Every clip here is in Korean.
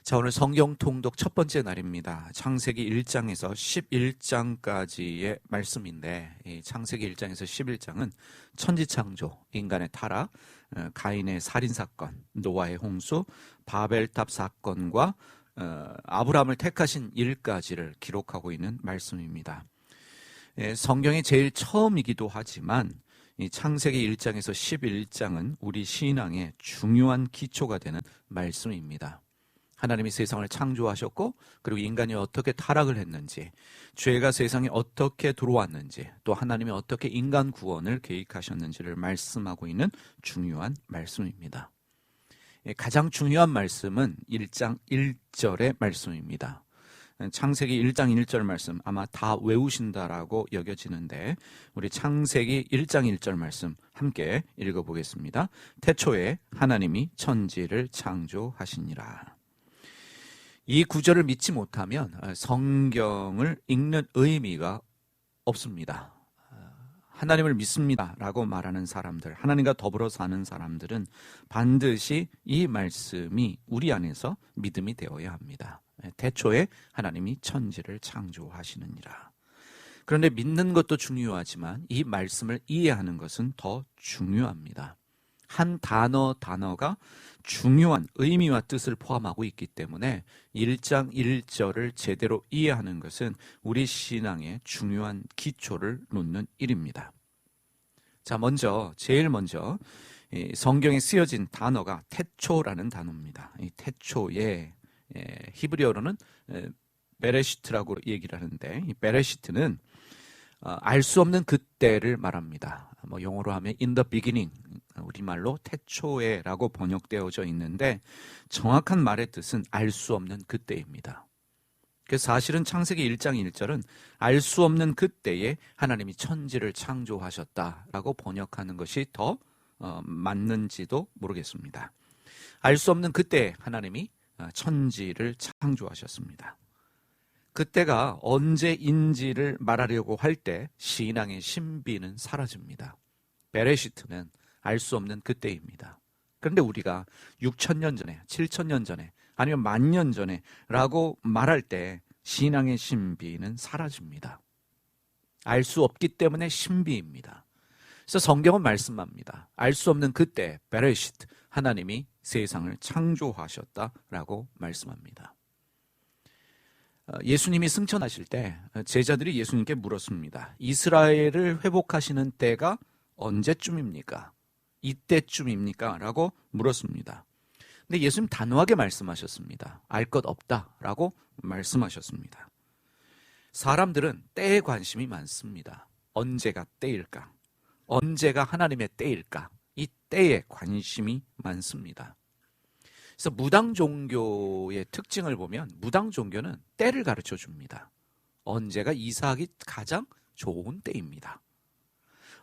자, 오늘 성경 통독 첫 번째 날입니다. 창세기 1장에서 11장까지의 말씀인데, 이 창세기 1장에서 11장은 천지창조, 인간의 타락, 가인의 살인사건, 노아의 홍수, 바벨탑 사건과 아브라함을 택하신 일까지를 기록하고 있는 말씀입니다. 성경의 제일 처음이기도 하지만 이 창세기 1장에서 11장은 우리 신앙의 중요한 기초가 되는 말씀입니다. 하나님이 세상을 창조하셨고, 그리고 인간이 어떻게 타락을 했는지, 죄가 세상에 어떻게 들어왔는지, 또 하나님이 어떻게 인간 구원을 계획하셨는지를 말씀하고 있는 중요한 말씀입니다. 가장 중요한 말씀은 1장 1절의 말씀입니다. 창세기 1장 1절 말씀 아마 다 외우신다라고 여겨지는데, 우리 창세기 1장 1절 말씀 함께 읽어보겠습니다. 태초에 하나님이 천지를 창조하시니라. 이 구절을 믿지 못하면 성경을 읽는 의미가 없습니다. 하나님을 믿습니다 라고 말하는 사람들, 하나님과 더불어 사는 사람들은 반드시 이 말씀이 우리 안에서 믿음이 되어야 합니다. 태초에 하나님이 천지를 창조하시느니라. 그런데 믿는 것도 중요하지만 이 말씀을 이해하는 것은 더 중요합니다. 한 단어가 중요한 의미와 뜻을 포함하고 있기 때문에 1장 1절을 제대로 이해하는 것은 우리 신앙의 중요한 기초를 놓는 일입니다. 자, 제일 먼저 성경에 쓰여진 단어가 태초라는 단어입니다. 이 태초에 히브리어로는 베레시트라고 얘기를 하는데, 이 베레시트는 알 수 없는 그때를 말합니다. 영어로 하면 in the beginning, 우리말로 태초에라고 번역되어져 있는데, 정확한 말의 뜻은 알 수 없는 그때입니다. 그래서 사실은 창세기 1장 1절은 알 수 없는 그때에 하나님이 천지를 창조하셨다라고 번역하는 것이 더 맞는지도 모르겠습니다. 알 수 없는 그때에 하나님이 천지를 창조하셨습니다. 그때가 언제인지를 말하려고 할 때 신앙의 신비는 사라집니다. 베레시트는 알 수 없는 그때입니다. 그런데 우리가 6,000년 전에, 7,000년 전에, 아니면 10,000년 전에 라고 말할 때 신앙의 신비는 사라집니다. 알 수 없기 때문에 신비입니다. 그래서 성경은 말씀합니다. 알 수 없는 그때, 베레시트, 하나님이 세상을 창조하셨다라고 말씀합니다. 예수님이 승천하실 때 제자들이 예수님께 물었습니다. 이스라엘을 회복하시는 때가 언제쯤입니까? 이때쯤입니까? 라고 물었습니다. 근데 예수님 단호하게 말씀하셨습니다. 알 것 없다라고 말씀하셨습니다. 사람들은 때에 관심이 많습니다. 언제가 때일까? 언제가 하나님의 때일까? 이 때에 관심이 많습니다. 그래서 무당 종교의 특징을 보면 무당 종교는 때를 가르쳐 줍니다. 언제가 이사하기 가장 좋은 때입니다.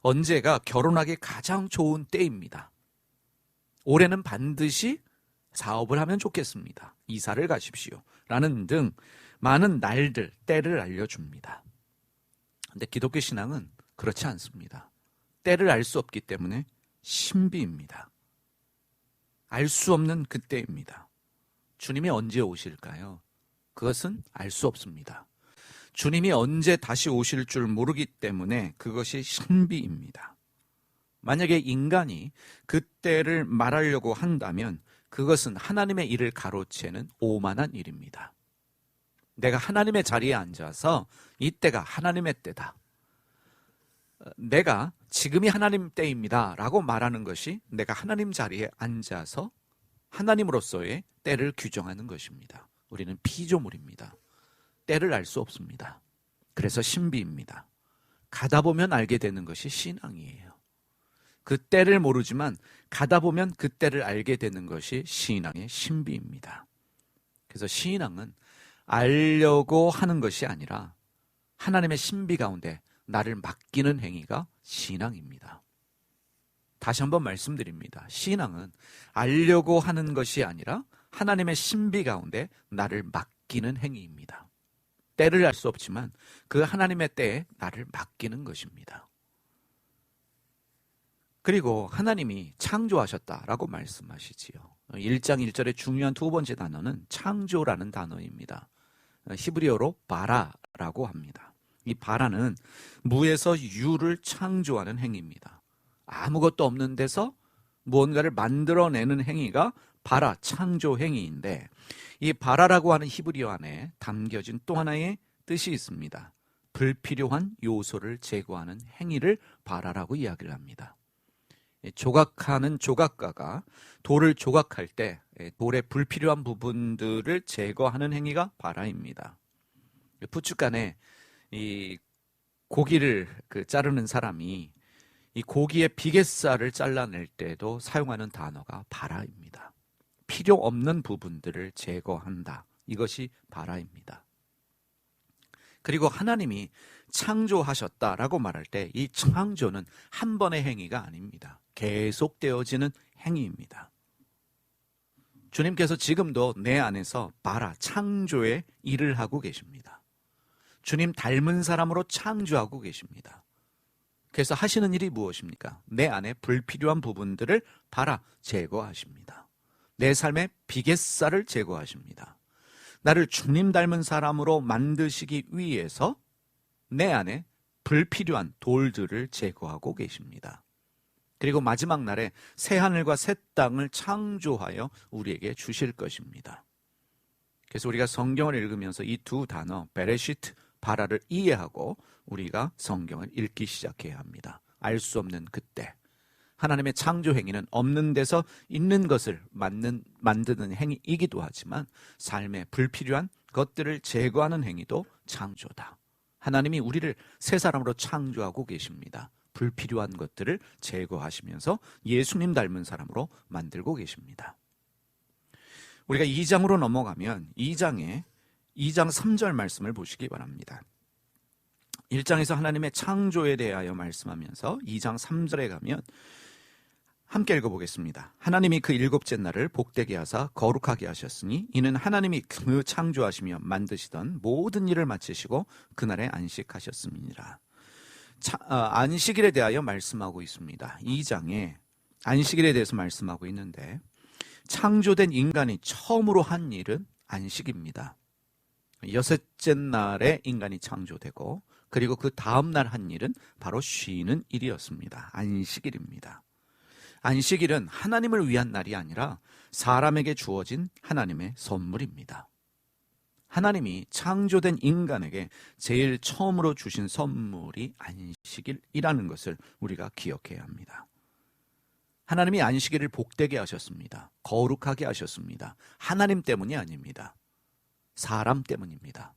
언제가 결혼하기 가장 좋은 때입니다. 올해는 반드시 사업을 하면 좋겠습니다. 이사를 가십시오. 라는 등 많은 날들, 때를 알려줍니다. 그런데 기독교 신앙은 그렇지 않습니다. 때를 알 수 없기 때문에 신비입니다. 알 수 없는 그때입니다. 주님이 언제 오실까요? 그것은 알 수 없습니다. 주님이 언제 다시 오실 줄 모르기 때문에 그것이 신비입니다. 만약에 인간이 그때를 말하려고 한다면 그것은 하나님의 일을 가로채는 오만한 일입니다. 내가 하나님의 자리에 앉아서 이때가 하나님의 때다. 내가 지금이 하나님 때입니다 라고 말하는 것이 내가 하나님 자리에 앉아서 하나님으로서의 때를 규정하는 것입니다. 우리는 피조물입니다. 때를 알 수 없습니다. 그래서 신비입니다. 가다 보면 알게 되는 것이 신앙이에요. 그 때를 모르지만 가다 보면 그 때를 알게 되는 것이 신앙의 신비입니다. 그래서 신앙은 알려고 하는 것이 아니라 하나님의 신비 가운데 나를 맡기는 행위가 신앙입니다. 다시 한번 말씀드립니다. 신앙은 알려고 하는 것이 아니라 하나님의 신비 가운데 나를 맡기는 행위입니다. 때를 알 수 없지만 그 하나님의 때에 나를 맡기는 것입니다. 그리고 하나님이 창조하셨다라고 말씀하시지요. 1장 1절의 중요한 두 번째 단어는 창조라는 단어입니다. 히브리어로 바라라고 합니다. 이 바라는 무에서 유를 창조하는 행위입니다. 아무것도 없는 데서 무언가를 만들어내는 행위가 바라, 창조 행위인데, 이 바라라고 하는 히브리어 안에 담겨진 또 하나의 뜻이 있습니다. 불필요한 요소를 제거하는 행위를 바라라고 이야기를 합니다. 조각하는 조각가가 돌을 조각할 때 돌의 불필요한 부분들을 제거하는 행위가 바라입니다. 부축간에 이 고기를 자르는 사람이 이 고기의 비계살을 잘라낼 때도 사용하는 단어가 바라입니다. 필요 없는 부분들을 제거한다. 이것이 바라입니다. 그리고 하나님이 창조하셨다라고 말할 때 이 창조는 한 번의 행위가 아닙니다. 계속되어지는 행위입니다. 주님께서 지금도 내 안에서 바라, 창조의 일을 하고 계십니다. 주님 닮은 사람으로 창조하고 계십니다. 그래서 하시는 일이 무엇입니까? 내 안에 불필요한 부분들을 바라, 제거하십니다. 내 삶의 비계살을 제거하십니다. 나를 주님 닮은 사람으로 만드시기 위해서 내 안에 불필요한 돌들을 제거하고 계십니다. 그리고 마지막 날에 새 하늘과 새 땅을 창조하여 우리에게 주실 것입니다. 그래서 우리가 성경을 읽으면서 이 두 단어 베레시트, 바라를 이해하고 우리가 성경을 읽기 시작해야 합니다. 알 수 없는 그때 하나님의 창조 행위는 없는 데서 있는 것을 만드는 행위이기도 하지만 삶의 불필요한 것들을 제거하는 행위도 창조다. 하나님이 우리를 새 사람으로 창조하고 계십니다. 불필요한 것들을 제거하시면서 예수님 닮은 사람으로 만들고 계십니다. 우리가 2장으로 넘어가면 2장 3절 말씀을 보시기 바랍니다. 1장에서 하나님의 창조에 대하여 말씀하면서 2장 3절에 가면 함께 읽어보겠습니다. 하나님이 그 일곱째 날을 복되게 하사 거룩하게 하셨으니 이는 하나님이 그 창조하시며 만드시던 모든 일을 마치시고 그날에 안식하셨습니다. 안식일에 대하여 말씀하고 있습니다. 2장에 안식일에 대해서 말씀하고 있는데 창조된 인간이 처음으로 한 일은 안식입니다. 여섯째 날에 인간이 창조되고 그리고 그 다음 날 한 일은 바로 쉬는 일이었습니다. 안식일입니다. 안식일은 하나님을 위한 날이 아니라 사람에게 주어진 하나님의 선물입니다. 하나님이 창조된 인간에게 제일 처음으로 주신 선물이 안식일이라는 것을 우리가 기억해야 합니다. 하나님이 안식일을 복되게 하셨습니다. 거룩하게 하셨습니다. 하나님 때문이 아닙니다. 사람 때문입니다.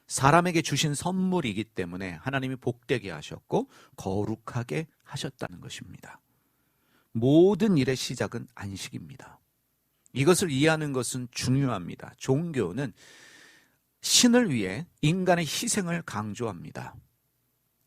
사람에게 주신 선물이기 때문에 하나님이 복되게 하셨고 거룩하게 하셨다는 것입니다. 모든 일의 시작은 안식입니다. 이것을 이해하는 것은 중요합니다. 종교는 신을 위해 인간의 희생을 강조합니다.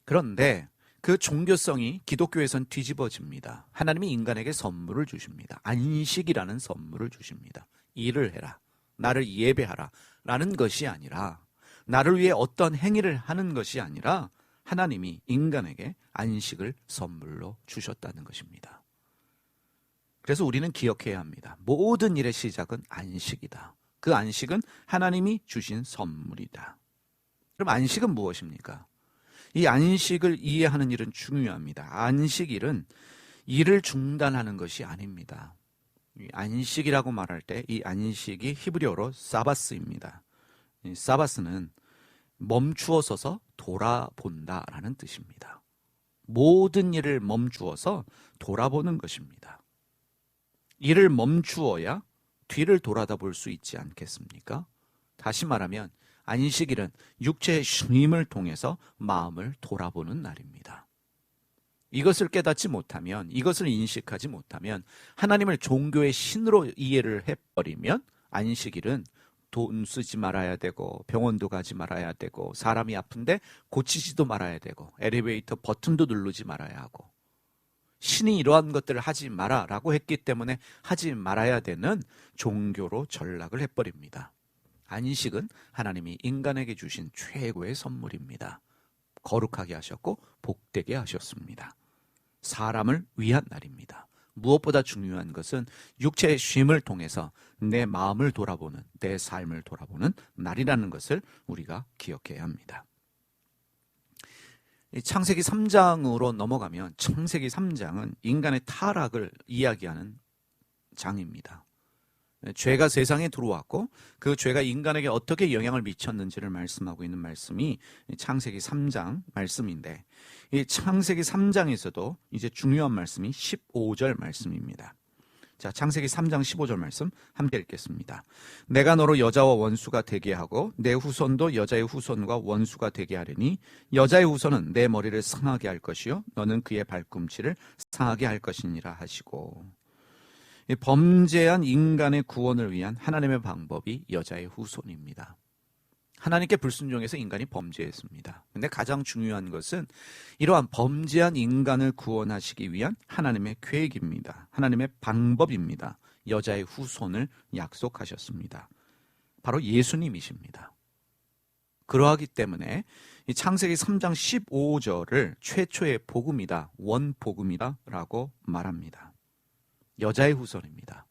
그런데 그 종교성이 기독교에선 뒤집어집니다. 하나님이 인간에게 선물을 주십니다. 안식이라는 선물을 주십니다. 일을 해라, 나를 예배하라 라는 것이 아니라, 나를 위해 어떤 행위를 하는 것이 아니라 하나님이 인간에게 안식을 선물로 주셨다는 것입니다. 그래서 우리는 기억해야 합니다. 모든 일의 시작은 안식이다. 그 안식은 하나님이 주신 선물이다. 그럼 안식은 무엇입니까? 이 안식을 이해하는 일은 중요합니다. 안식일은 일을 중단하는 것이 아닙니다. 이 안식이라고 말할 때 이 안식이 히브리어로 사바스입니다. 이 사바스는 멈추어서서 돌아본다라는 뜻입니다. 모든 일을 멈추어서 돌아보는 것입니다. 일을 멈추어야 뒤를 돌아다볼 수 있지 않겠습니까? 다시 말하면 안식일은 육체의 쉼을 통해서 마음을 돌아보는 날입니다. 이것을 깨닫지 못하면, 이것을 인식하지 못하면 하나님을 종교의 신으로 이해를 해버리면 안식일은 돈 쓰지 말아야 되고 병원도 가지 말아야 되고 사람이 아픈데 고치지도 말아야 되고 엘리베이터 버튼도 누르지 말아야 하고 신이 이러한 것들을 하지 마라 라고 했기 때문에 하지 말아야 되는 종교로 전락을 해버립니다. 안식은 하나님이 인간에게 주신 최고의 선물입니다. 거룩하게 하셨고 복되게 하셨습니다. 사람을 위한 날입니다. 무엇보다 중요한 것은 육체의 쉼을 통해서 내 마음을 돌아보는, 내 삶을 돌아보는 날이라는 것을 우리가 기억해야 합니다. 창세기 3장으로 넘어가면 창세기 3장은 인간의 타락을 이야기하는 장입니다. 죄가 세상에 들어왔고 그 죄가 인간에게 어떻게 영향을 미쳤는지를 말씀하고 있는 말씀이 창세기 3장 말씀인데, 이 창세기 3장에서도 이제 중요한 말씀이 15절 말씀입니다. 자, 창세기 3장 15절 말씀 함께 읽겠습니다. 내가 너로 여자와 원수가 되게 하고 내 후손도 여자의 후손과 원수가 되게 하리니 여자의 후손은 내 머리를 상하게 할 것이요 너는 그의 발꿈치를 상하게 할 것이니라 하시고, 범죄한 인간의 구원을 위한 하나님의 방법이 여자의 후손입니다. 하나님께 불순종해서 인간이 범죄했습니다. 근데 가장 중요한 것은 이러한 범죄한 인간을 구원하시기 위한 하나님의 계획입니다. 하나님의 방법입니다. 여자의 후손을 약속하셨습니다. 바로 예수님이십니다. 그러하기 때문에 이 창세기 3장 15절을 최초의 복음이다, 원복음이다 라고 말합니다. 여자의 후손입니다.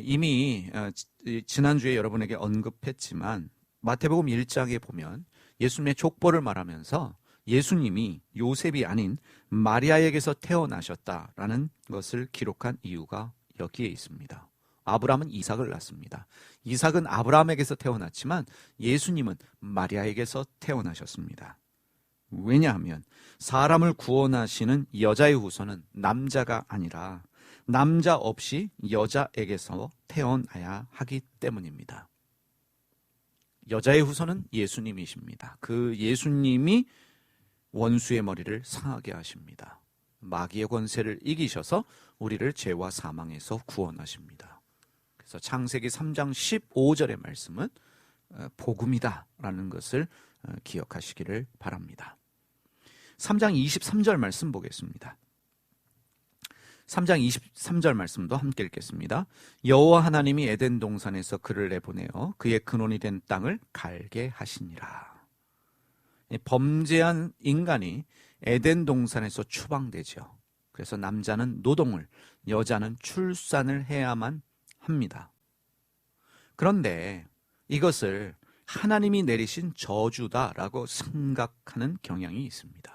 이미 지난주에 여러분에게 언급했지만 마태복음 1장에 보면 예수님의 족보를 말하면서 예수님이 요셉이 아닌 마리아에게서 태어나셨다라는 것을 기록한 이유가 여기에 있습니다. 아브라함은 이삭을 낳습니다. 이삭은 아브라함에게서 태어났지만 예수님은 마리아에게서 태어나셨습니다. 왜냐하면 사람을 구원하시는 여자의 후손은 남자가 아니라 남자 없이 여자에게서 태어나야 하기 때문입니다. 여자의 후손은 예수님이십니다. 그 예수님이 원수의 머리를 상하게 하십니다. 마귀의 권세를 이기셔서 우리를 죄와 사망에서 구원하십니다. 그래서 창세기 3장 15절의 말씀은 복음이다라는 것을 기억하시기를 바랍니다. 3장 23절 말씀 보겠습니다. 3장 23절 말씀도 함께 읽겠습니다. 여호와 하나님이 에덴 동산에서 그를 내보내어 그의 근원이 된 땅을 갈게 하시니라. 범죄한 인간이 에덴 동산에서 추방되죠. 그래서 남자는 노동을, 여자는 출산을 해야만 합니다. 그런데 이것을 하나님이 내리신 저주다라고 생각하는 경향이 있습니다.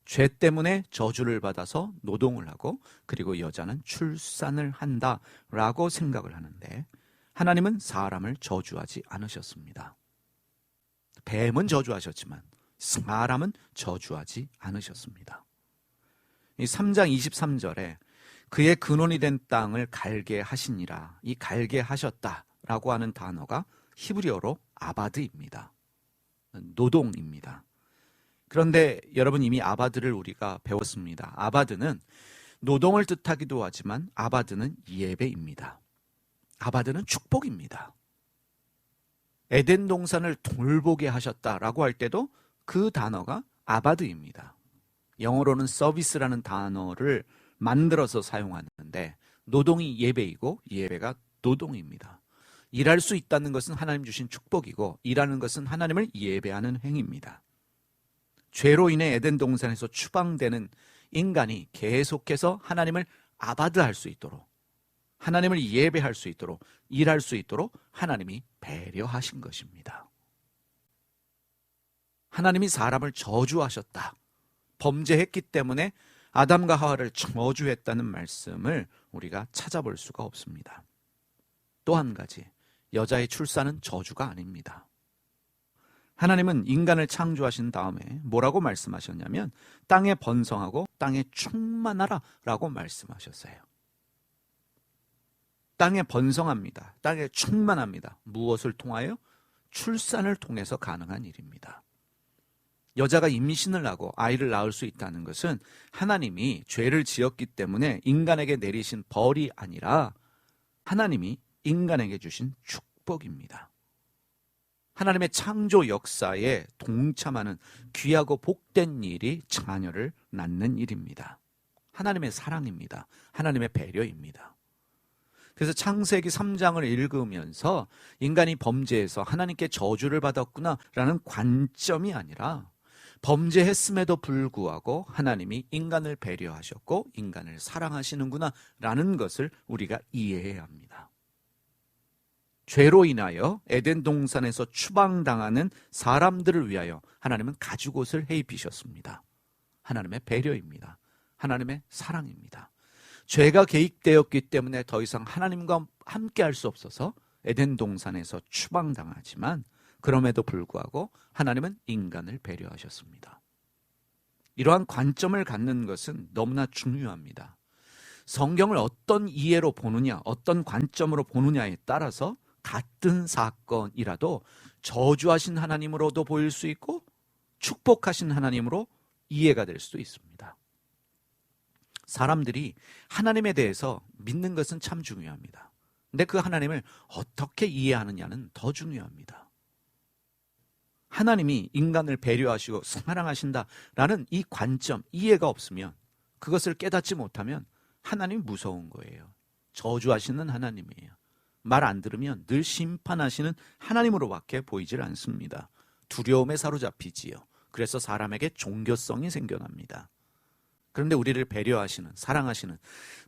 죄 때문에 저주를 받아서 노동을 하고 그리고 여자는 출산을 한다라고 생각을 하는데, 하나님은 사람을 저주하지 않으셨습니다. 뱀은 저주하셨지만 사람은 저주하지 않으셨습니다. 이 3장 23절에 그의 근원이 된 땅을 갈게 하시니라, 이 갈게 하셨다라고 하는 단어가 히브리어로 아바드입니다. 노동입니다. 그런데 여러분, 이미 아바드를 우리가 배웠습니다. 아바드는 노동을 뜻하기도 하지만 아바드는 예배입니다. 아바드는 축복입니다. 에덴 동산을 돌보게 하셨다라고 할 때도 그 단어가 아바드입니다. 영어로는 서비스라는 단어를 만들어서 사용하는데, 노동이 예배이고 예배가 노동입니다. 일할 수 있다는 것은 하나님 주신 축복이고 일하는 것은 하나님을 예배하는 행위입니다. 죄로 인해 에덴 동산에서 추방되는 인간이 계속해서 하나님을 아바드할 수 있도록, 하나님을 예배할 수 있도록, 일할 수 있도록 하나님이 배려하신 것입니다. 하나님이 사람을 저주하셨다, 범죄했기 때문에 아담과 하와를 저주했다는 말씀을 우리가 찾아볼 수가 없습니다. 또 한 가지, 여자의 출산은 저주가 아닙니다. 하나님은 인간을 창조하신 다음에 뭐라고 말씀하셨냐면 땅에 번성하고 땅에 충만하라 라고 말씀하셨어요. 땅에 번성합니다. 땅에 충만합니다. 무엇을 통하여? 출산을 통해서 가능한 일입니다. 여자가 임신을 하고 아이를 낳을 수 있다는 것은 하나님이 죄를 지었기 때문에 인간에게 내리신 벌이 아니라 하나님이 인간에게 주신 축복입니다. 하나님의 창조 역사에 동참하는 귀하고 복된 일이 자녀를 낳는 일입니다. 하나님의 사랑입니다. 하나님의 배려입니다. 그래서 창세기 3장을 읽으면서 인간이 범죄해서 하나님께 저주를 받았구나라는 관점이 아니라 범죄했음에도 불구하고 하나님이 인간을 배려하셨고 인간을 사랑하시는구나 라는 것을 우리가 이해해야 합니다. 죄로 인하여 에덴 동산에서 추방당하는 사람들을 위하여 하나님은 가죽옷을 해 입히셨습니다. 하나님의 배려입니다. 하나님의 사랑입니다. 죄가 개입되었기 때문에 더 이상 하나님과 함께 할 수 없어서 에덴 동산에서 추방당하지만 그럼에도 불구하고 하나님은 인간을 배려하셨습니다. 이러한 관점을 갖는 것은 너무나 중요합니다. 성경을 어떤 이해로 보느냐, 어떤 관점으로 보느냐에 따라서 같은 사건이라도 저주하신 하나님으로도 보일 수 있고 축복하신 하나님으로 이해가 될 수도 있습니다. 사람들이 하나님에 대해서 믿는 것은 참 중요합니다. 근데 그 하나님을 어떻게 이해하느냐는 더 중요합니다. 하나님이 인간을 배려하시고 사랑하신다라는 이 관점, 이해가 없으면, 그것을 깨닫지 못하면 하나님이 무서운 거예요. 저주하시는 하나님이에요. 말 안 들으면 늘 심판하시는 하나님으로밖에 보이질 않습니다. 두려움에 사로잡히지요. 그래서 사람에게 종교성이 생겨납니다. 그런데 우리를 배려하시는, 사랑하시는,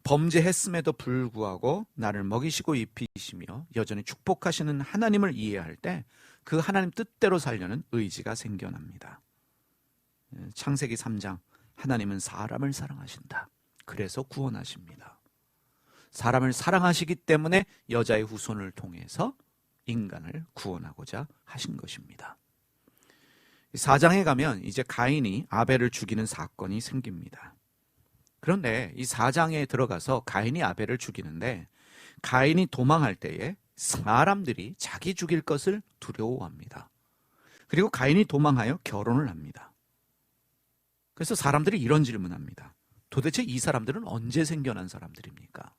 범죄했음에도 불구하고 나를 먹이시고 입히시며 여전히 축복하시는 하나님을 이해할 때 그 하나님 뜻대로 살려는 의지가 생겨납니다. 창세기 3장, 하나님은 사람을 사랑하신다. 그래서 구원하십니다. 사람을 사랑하시기 때문에 여자의 후손을 통해서 인간을 구원하고자 하신 것입니다. 4장에 가면 이제 가인이 아벨을 죽이는 사건이 생깁니다. 그런데 이 4장에 들어가서 가인이 아벨을 죽이는데 가인이 도망할 때에 사람들이 자기 죽일 것을 두려워합니다. 그리고 가인이 도망하여 결혼을 합니다. 그래서 사람들이 이런 질문합니다. 도대체 이 사람들은 언제 생겨난 사람들입니까?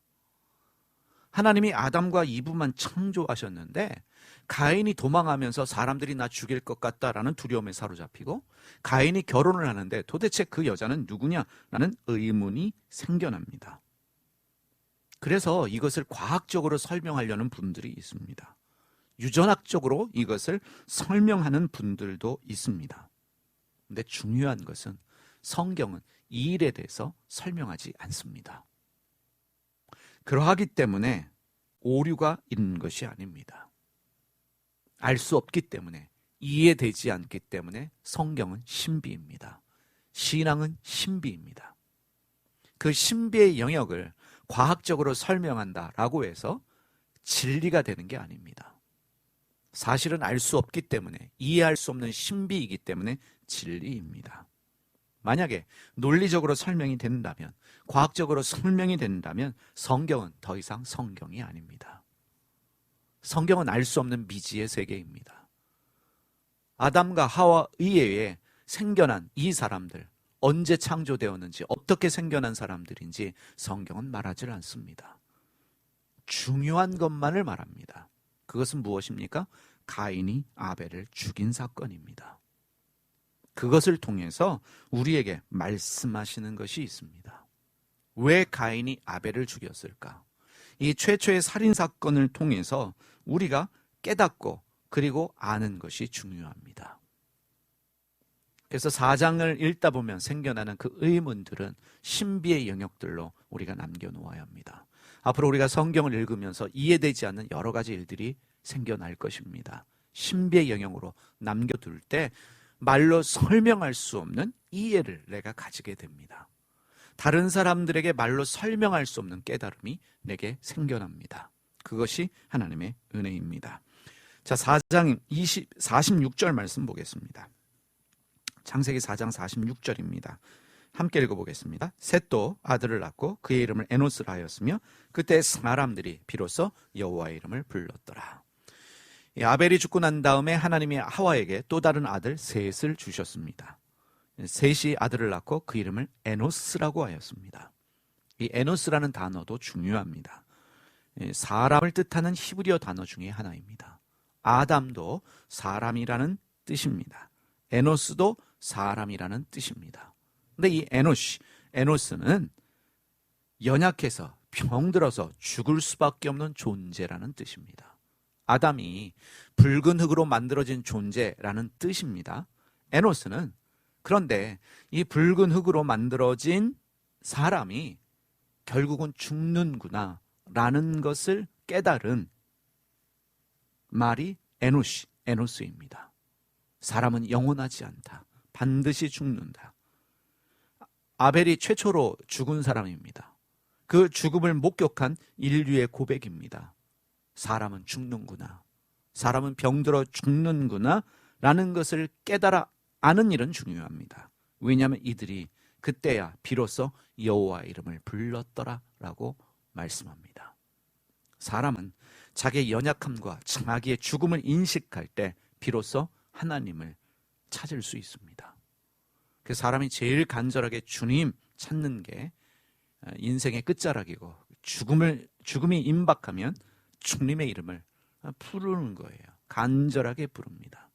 하나님이 아담과 이브만 창조하셨는데 가인이 도망하면서 사람들이 나 죽일 것 같다라는 두려움에 사로잡히고 가인이 결혼을 하는데 도대체 그 여자는 누구냐라는 의문이 생겨납니다. 그래서 이것을 과학적으로 설명하려는 분들이 있습니다. 유전학적으로 이것을 설명하는 분들도 있습니다. 근데 중요한 것은 성경은 이 일에 대해서 설명하지 않습니다. 그러하기 때문에 오류가 있는 것이 아닙니다. 알 수 없기 때문에, 이해되지 않기 때문에 성경은 신비입니다. 신앙은 신비입니다. 그 신비의 영역을 과학적으로 설명한다라고 해서 진리가 되는 게 아닙니다. 사실은 알 수 없기 때문에, 이해할 수 없는 신비이기 때문에 진리입니다. 만약에 논리적으로 설명이 된다면, 과학적으로 설명이 된다면 성경은 더 이상 성경이 아닙니다. 성경은 알 수 없는 미지의 세계입니다. 아담과 하와 의회에 생겨난 이 사람들, 언제 창조되었는지, 어떻게 생겨난 사람들인지 성경은 말하지 않습니다. 중요한 것만을 말합니다. 그것은 무엇입니까? 가인이 아벨을 죽인 사건입니다. 그것을 통해서 우리에게 말씀하시는 것이 있습니다. 왜 가인이 아벨을 죽였을까? 이 최초의 살인 사건을 통해서 우리가 깨닫고 그리고 아는 것이 중요합니다. 그래서 4장을 읽다 보면 생겨나는 그 의문들은 신비의 영역들로 우리가 남겨놓아야 합니다. 앞으로 우리가 성경을 읽으면서 이해되지 않는 여러 가지 일들이 생겨날 것입니다. 신비의 영역으로 남겨둘 때 말로 설명할 수 없는 이해를 내가 가지게 됩니다. 다른 사람들에게 말로 설명할 수 없는 깨달음이 내게 생겨납니다. 그것이 하나님의 은혜입니다. 자, 4장 46절 말씀 보겠습니다. 창세기 4장 46절입니다. 함께 읽어보겠습니다. 셋도 아들을 낳고 그의 이름을 에노스라 하였으며 그때 사람들이 비로소 여호와의 이름을 불렀더라. 아벨이 죽고 난 다음에 하나님이 하와에게 또 다른 아들 셋을 주셨습니다. 셋이 아들을 낳고 그 이름을 에노스라고 하였습니다. 이 에노스라는 단어도 중요합니다. 사람을 뜻하는 히브리어 단어 중에 하나입니다. 아담도 사람이라는 뜻입니다. 에노스도 사람이라는 뜻입니다. 근데 이 에노스는 연약해서 병들어서 죽을 수밖에 없는 존재라는 뜻입니다. 아담이 붉은 흙으로 만들어진 존재라는 뜻입니다. 에노스는 그런데 이 붉은 흙으로 만들어진 사람이 결국은 죽는구나 라는 것을 깨달은 말이 에노스입니다. 사람은 영원하지 않다. 반드시 죽는다. 아벨이 최초로 죽은 사람입니다. 그 죽음을 목격한 인류의 고백입니다. 사람은 죽는구나. 사람은 병들어 죽는구나 라는 것을 깨달아 아는 일은 중요합니다. 왜냐하면 이들이 그때야 비로소 여호와의 이름을 불렀더라 라고 말씀합니다. 사람은 자기의 연약함과 자기의 죽음을 인식할 때 비로소 하나님을 찾을 수 있습니다. 그 사람이 제일 간절하게 주님 찾는 게 인생의 끝자락이고 죽음이 임박하면 주님의 이름을 부르는 거예요. 간절하게 부릅니다.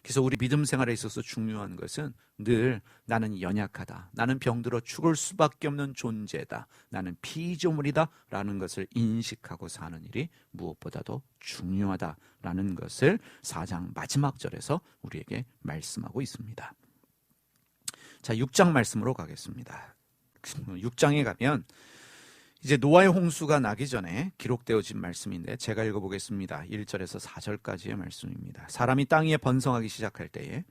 그래서 우리 믿음 생활에 있어서 중요한 것은 늘 나는 연약하다. 나는 병들어 죽을 수밖에 없는 존재다. 나는 피조물이다. 라는 것을 인식하고 사는 일이 무엇보다도 중요하다라는 것을 4장 마지막 절에서 우리에게 말씀하고 있습니다. 자, 6장 말씀으로 가겠습니다. 6장에 가면 이제 노아의 홍수가 나기 전에 기록되어진 말씀인데 제가 읽어보겠습니다. 1절에서 4절까지의 말씀입니다. 사람이 땅 위에 번성하기 시작할 때에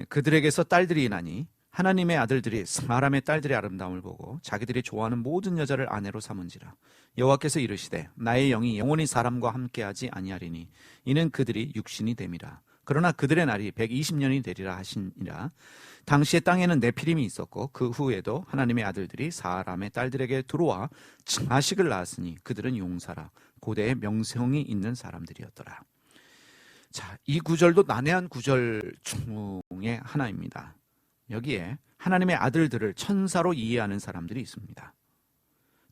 그들에게서 딸들이 나니 하나님의 아들들이 사람의 딸들의 아름다움을 보고 자기들이 좋아하는 모든 여자를 아내로 삼은지라. 여호와께서 이르시되 나의 영이 영원히 사람과 함께하지 아니하리니 이는 그들이 육신이 됨이라. 그러나 그들의 날이 120년이 되리라 하시니라. 당시에 땅에는 네피림이 있었고 그 후에도 하나님의 아들들이 사람의 딸들에게 들어와 자식을 낳았으니 그들은 용사라. 고대에 명성이 있는 사람들이었더라. 자, 이 구절도 난해한 구절 중에 하나입니다. 여기에 하나님의 아들들을 천사로 이해하는 사람들이 있습니다.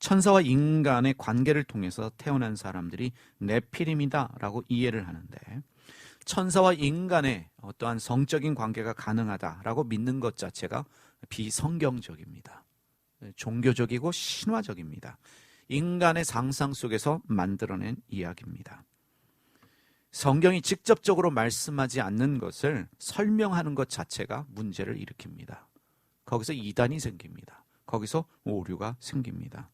천사와 인간의 관계를 통해서 태어난 사람들이 네피림이다라고 이해를 하는데 천사와 인간의 어떠한 성적인 관계가 가능하다라고 믿는 것 자체가 비성경적입니다. 종교적이고 신화적입니다. 인간의 상상 속에서 만들어낸 이야기입니다. 성경이 직접적으로 말씀하지 않는 것을 설명하는 것 자체가 문제를 일으킵니다. 거기서 이단이 생깁니다. 거기서 오류가 생깁니다.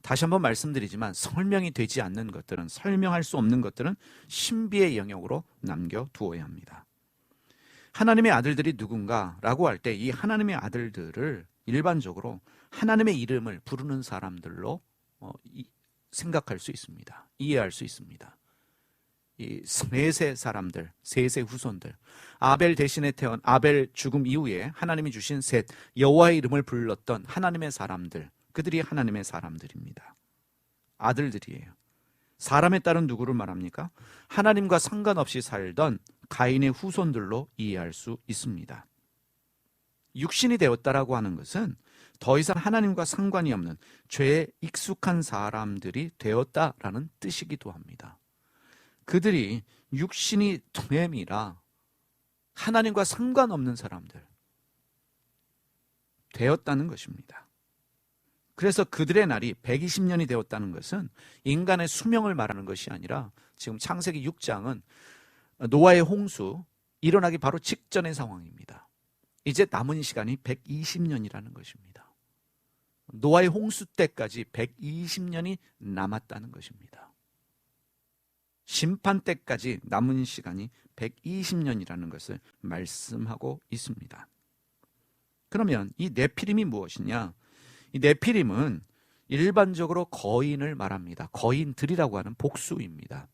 다시 한번 말씀드리지만 설명이 되지 않는 것들은, 설명할 수 없는 것들은 신비의 영역으로 남겨두어야 합니다. 하나님의 아들들이 누군가라고 할 때 이 하나님의 아들들을 일반적으로 하나님의 이름을 부르는 사람들로 생각할 수 있습니다. 이해할 수 있습니다. 이 셋의 사람들, 셋의 후손들, 아벨 대신에 태어난 아벨 죽음 이후에 하나님이 주신 셋, 여호와의 이름을 불렀던 하나님의 사람들, 그들이 하나님의 사람들입니다. 아들들이에요. 사람의 딸은 누구를 말합니까? 하나님과 상관없이 살던 가인의 후손들로 이해할 수 있습니다. 육신이 되었다라고 하는 것은 더 이상 하나님과 상관이 없는 죄에 익숙한 사람들이 되었다라는 뜻이기도 합니다. 그들이 육신이 됨이라 하나님과 상관없는 사람들 되었다는 것입니다. 그래서 그들의 날이 120년이 되었다는 것은 인간의 수명을 말하는 것이 아니라 지금 창세기 6장은 노아의 홍수 일어나기 바로 직전의 상황입니다. 이제 남은 시간이 120년이라는 것입니다. 노아의 홍수 때까지 120년이 남았다는 것입니다. 심판 때까지 남은 시간이 120년이라는 것을 말씀하고 있습니다. 그러면 이 네피림이 무엇이냐? 이 네피림은 일반적으로 거인을 말합니다. 거인들이라고 하는 복수입니다.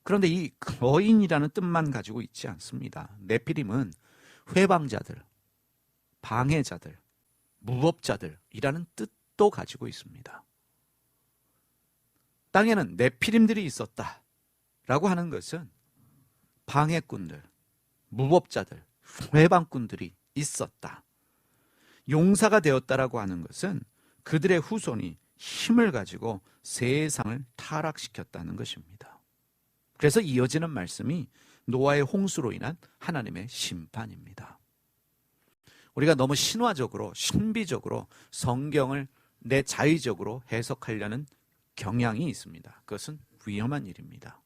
그런데 이 거인이라는 뜻만 가지고 있지 않습니다. 네피림은 회방자들, 방해자들, 무법자들이라는 뜻도 가지고 있습니다. 땅에는 네피림들이 있었다라고 하는 것은 방해꾼들, 무법자들, 회방꾼들이 있었다. 용사가 되었다라고 하는 것은 그들의 후손이 힘을 가지고 세상을 타락시켰다는 것입니다. 그래서 이어지는 말씀이 노아의 홍수로 인한 하나님의 심판입니다. 우리가 너무 신화적으로, 신비적으로 성경을 내 자의적으로 해석하려는 경향이 있습니다. 그것은 위험한 일입니다.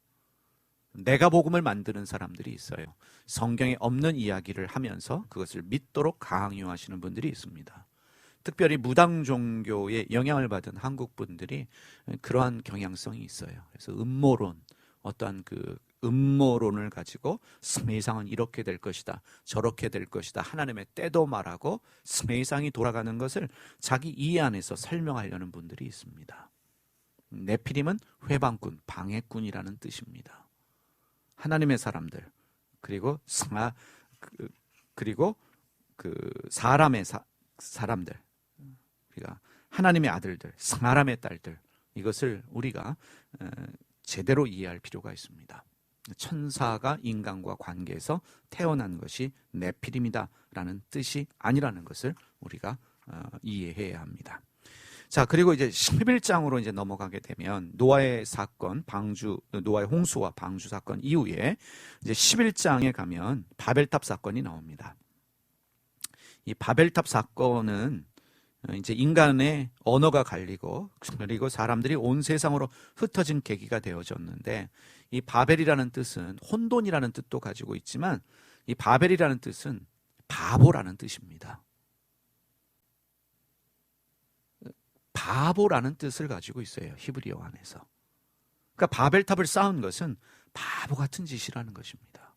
내가 복음을 만드는 사람들이 있어요. 성경에 없는 이야기를 하면서 그것을 믿도록 강요하시는 분들이 있습니다. 특별히 무당 종교에 영향을 받은 한국 분들이 그러한 경향성이 있어요. 그래서 음모론, 어떠한 그 음모론을 가지고 세상은 이렇게 될 것이다, 저렇게 될 것이다, 하나님의 때도 말하고 세상이 돌아가는 것을 자기 이해 안에서 설명하려는 분들이 있습니다. 네피림은 회방꾼, 방해꾼이라는 뜻입니다. 하나님의 사람들, 그리고 사람의 사람들, 그러니까 하나님의 아들들, 사람의 딸들, 이것을 우리가 제대로 이해할 필요가 있습니다. 천사가 인간과 관계에서 태어난 것이 네피림이다라는 뜻이 아니라는 것을 우리가 이해해야 합니다. 자, 그리고 이제 11장으로 이제 넘어가게 되면 노아의 사건, 노아의 홍수와 방주 사건 이후에 이제 11장에 가면 바벨탑 사건이 나옵니다. 이 바벨탑 사건은 이제 인간의 언어가 갈리고 그리고 사람들이 온 세상으로 흩어진 계기가 되어졌는데, 이 바벨이라는 뜻은 혼돈이라는 뜻도 가지고 있지만 이 바벨이라는 뜻은 바보라는 뜻입니다. 바보라는 뜻을 가지고 있어요, 히브리어 안에서. 그러니까 바벨탑을 쌓은 것은 바보 같은 짓이라는 것입니다.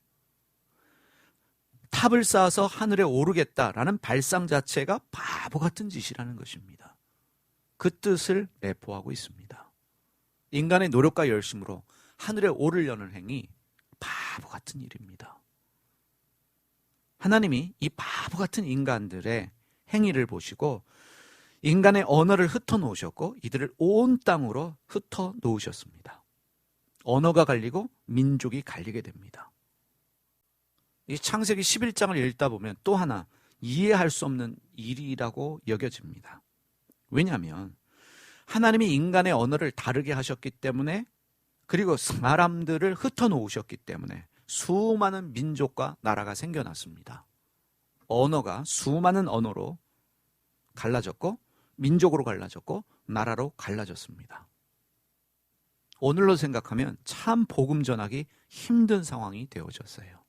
탑을 쌓아서 하늘에 오르겠다라는 발상 자체가 바보 같은 짓이라는 것입니다. 그 뜻을 내포하고 있습니다. 인간의 노력과 열심으로 하늘에 오르려는 행위, 바보 같은 일입니다. 하나님이 이 바보 같은 인간들의 행위를 보시고 인간의 언어를 흩어놓으셨고 이들을 온 땅으로 흩어놓으셨습니다. 언어가 갈리고 민족이 갈리게 됩니다. 이 창세기 11장을 읽다 보면 또 하나 이해할 수 없는 일이라고 여겨집니다. 왜냐하면 하나님이 인간의 언어를 다르게 하셨기 때문에, 그리고 사람들을 흩어놓으셨기 때문에 수많은 민족과 나라가 생겨났습니다. 언어가 수많은 언어로 갈라졌고 민족으로 갈라졌고 나라로 갈라졌습니다. 오늘로 생각하면 참 복음 전하기 힘든 상황이 되어졌어요.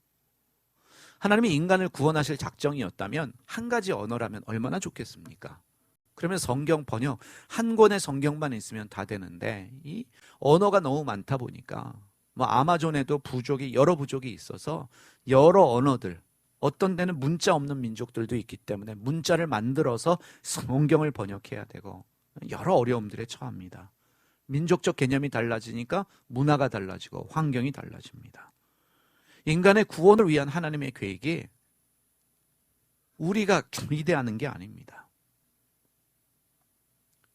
하나님이 인간을 구원하실 작정이었다면 한 가지 언어라면 얼마나 좋겠습니까? 그러면 성경 번역 한 권의 성경만 있으면 다 되는데 이 언어가 너무 많다 보니까 아마존에도 여러 부족이 있어서 여러 언어들, 어떤 데는 문자 없는 민족들도 있기 때문에 문자를 만들어서 성경을 번역해야 되고 여러 어려움들에 처합니다. 민족적 개념이 달라지니까 문화가 달라지고 환경이 달라집니다. 인간의 구원을 위한 하나님의 계획이 우리가 기대하는 게 아닙니다.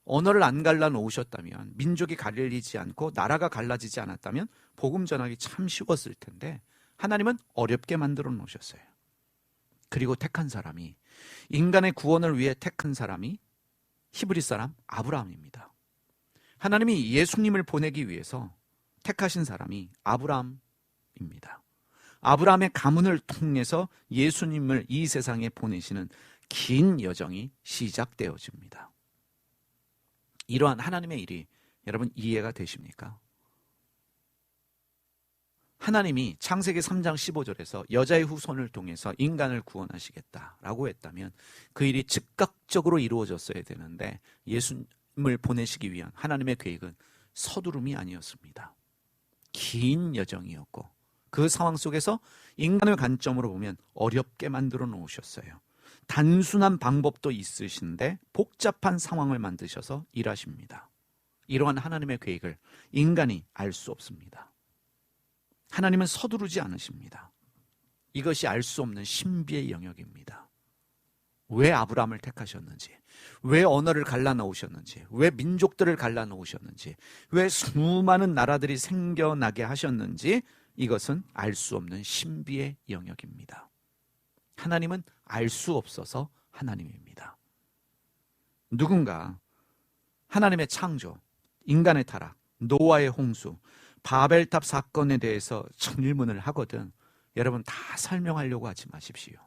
언어를 안 갈라놓으셨다면, 민족이 갈리지 않고 나라가 갈라지지 않았다면 복음 전하기 참 쉬웠을 텐데 하나님은 어렵게 만들어 놓으셨어요. 그리고 택한 사람이, 인간의 구원을 위해 택한 사람이 히브리 사람 아브라함입니다. 하나님이 예수님을 보내기 위해서 택하신 사람이 아브라함입니다. 아브라함의 가문을 통해서 예수님을 이 세상에 보내시는 긴 여정이 시작되어집니다. 이러한 하나님의 일이 여러분 이해가 되십니까? 하나님이 창세기 3장 15절에서 여자의 후손을 통해서 인간을 구원하시겠다라고 했다면 그 일이 즉각적으로 이루어졌어야 되는데 예수님을 보내시기 위한 하나님의 계획은 서두름이 아니었습니다. 긴 여정이었고 그 상황 속에서 인간의 관점으로 보면 어렵게 만들어 놓으셨어요. 단순한 방법도 있으신데 복잡한 상황을 만드셔서 일하십니다. 이러한 하나님의 계획을 인간이 알 수 없습니다. 하나님은 서두르지 않으십니다. 이것이 알 수 없는 신비의 영역입니다. 왜 아브라함을 택하셨는지, 왜 언어를 갈라놓으셨는지, 왜 민족들을 갈라놓으셨는지, 왜 수많은 나라들이 생겨나게 하셨는지, 이것은 알 수 없는 신비의 영역입니다. 하나님은 알 수 없어서 하나님입니다. 누군가 하나님의 창조, 인간의 타락, 노아의 홍수, 바벨탑 사건에 대해서 질문을 하거든 여러분 다 설명하려고 하지 마십시오.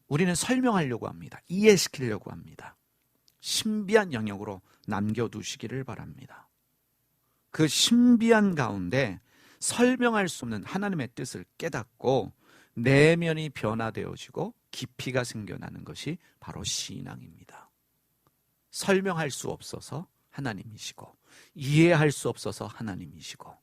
우리는 설명하려고 합니다. 이해시키려고 합니다. 신비한 영역으로 남겨두시기를 바랍니다. 그 신비한 가운데 설명할 수 없는 하나님의 뜻을 깨닫고 내면이 변화되어지고 깊이가 생겨나는 것이 바로 신앙입니다. 설명할 수 없어서 하나님이시고 이해할 수 없어서 하나님이시고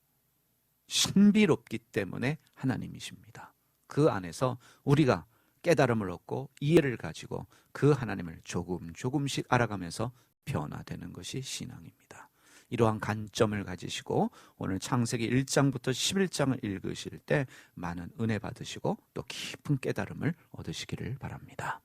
신비롭기 때문에 하나님이십니다. 그 안에서 우리가 깨달음을 얻고 이해를 가지고 그 하나님을 조금씩 알아가면서 변화되는 것이 신앙입니다. 이러한 관점을 가지시고 오늘 창세기 1장부터 11장을 읽으실 때 많은 은혜 받으시고 또 깊은 깨달음을 얻으시기를 바랍니다.